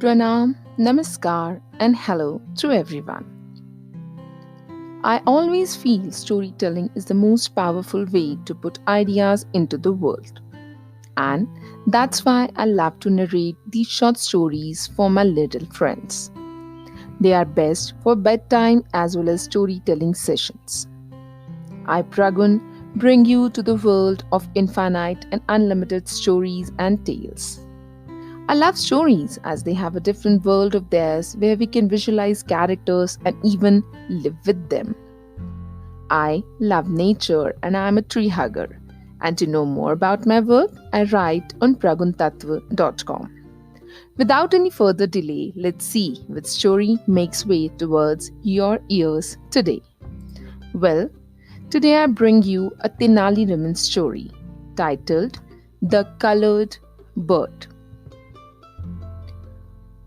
Pranam, Namaskar, and hello to everyone. I always feel storytelling is the most powerful way to put ideas into the world. And that's why I love to narrate these short stories for my little friends. They are best for bedtime as well as storytelling sessions. I, Pragun, bring you to the world of infinite and unlimited stories and tales. I love stories as they have a different world of theirs where we can visualize characters and even live with them. I love nature and I am a tree hugger. And to know more about my work, I write on praguntatva.com. Without any further delay, let's see which story makes way towards your ears today. Well, today I bring you a Tenali Raman story titled The Colored Bird.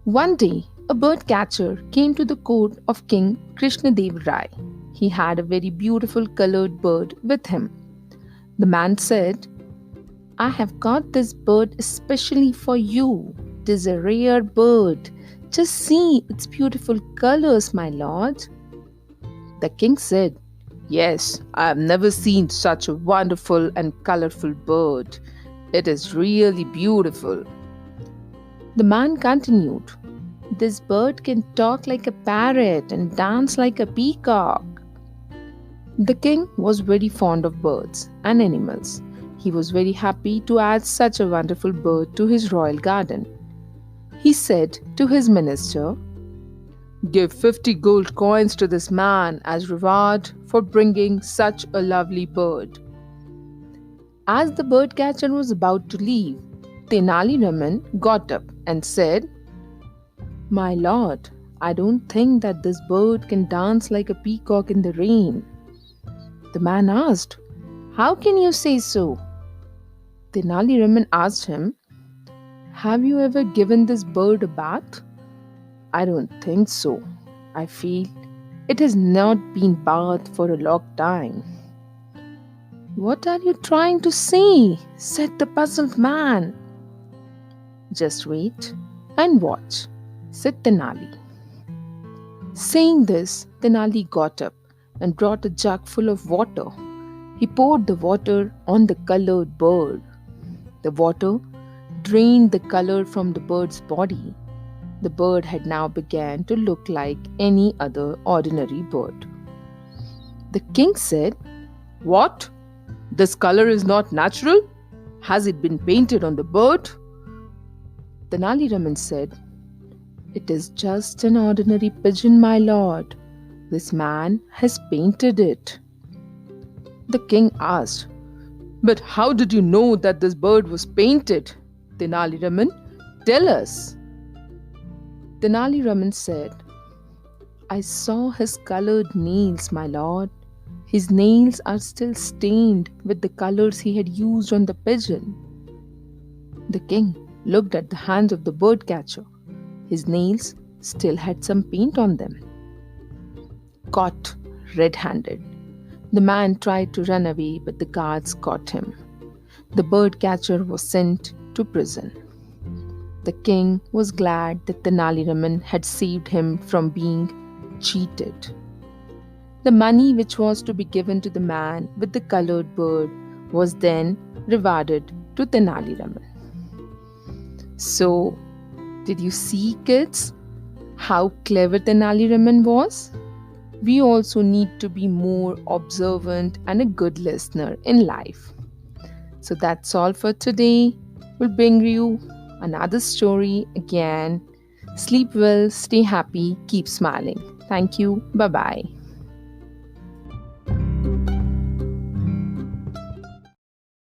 One day, a bird catcher came to the court of King Krishnadev Rai. He had a very beautiful colored bird with him. The man said, "I have got this bird especially for you. It is a rare bird. Just see its beautiful colors, my lord." The king said, "Yes, I have never seen such a wonderful and colorful bird. It is really beautiful." The man continued, "This bird can talk like a parrot and dance like a peacock." The king was very fond of birds and animals. He was very happy to add such a wonderful bird to his royal garden. He said to his minister, "Give 50 gold coins to this man as reward for bringing such a lovely bird." As the bird catcher was about to leave, Tenali Raman got up and said, "My lord, I don't think that this bird can dance like a peacock in the rain." The man asked, "How can you say so?" Tenali Raman asked him, "Have you ever given this bird a bath?" "I don't think so. I feel it has not been bathed for a long time." "What are you trying to say?" said the puzzled man. "Just wait and watch," said Tenali. Saying this, Tenali got up and brought a jug full of water. He poured the water on the colored bird. The water drained the color from the bird's body. The bird had now begun to look like any other ordinary bird. The king said, "What? This color is not natural? Has it been painted on the bird?" Tenali Raman said, "It is just an ordinary pigeon, my lord. This man has painted it." The king asked, "But how did you know that this bird was painted? Tenali Raman, tell us." Tenali Raman said, "I saw his colored nails, my lord. His nails are still stained with the colors he had used on the pigeon." The king looked at the hands of the bird catcher. His nails still had some paint on them. Caught red-handed, the man tried to run away, but the guards caught him. The bird catcher was sent to prison. The king was glad that Tenali Raman had saved him from being cheated. The money which was to be given to the man with the colored bird was then rewarded to Tenali Raman. So, did you see, kids, how clever Tenali Raman was? We also need to be more observant and a good listener in life. So that's all for today. We'll bring you another story again. Sleep well, stay happy, keep smiling. Thank you. Bye bye.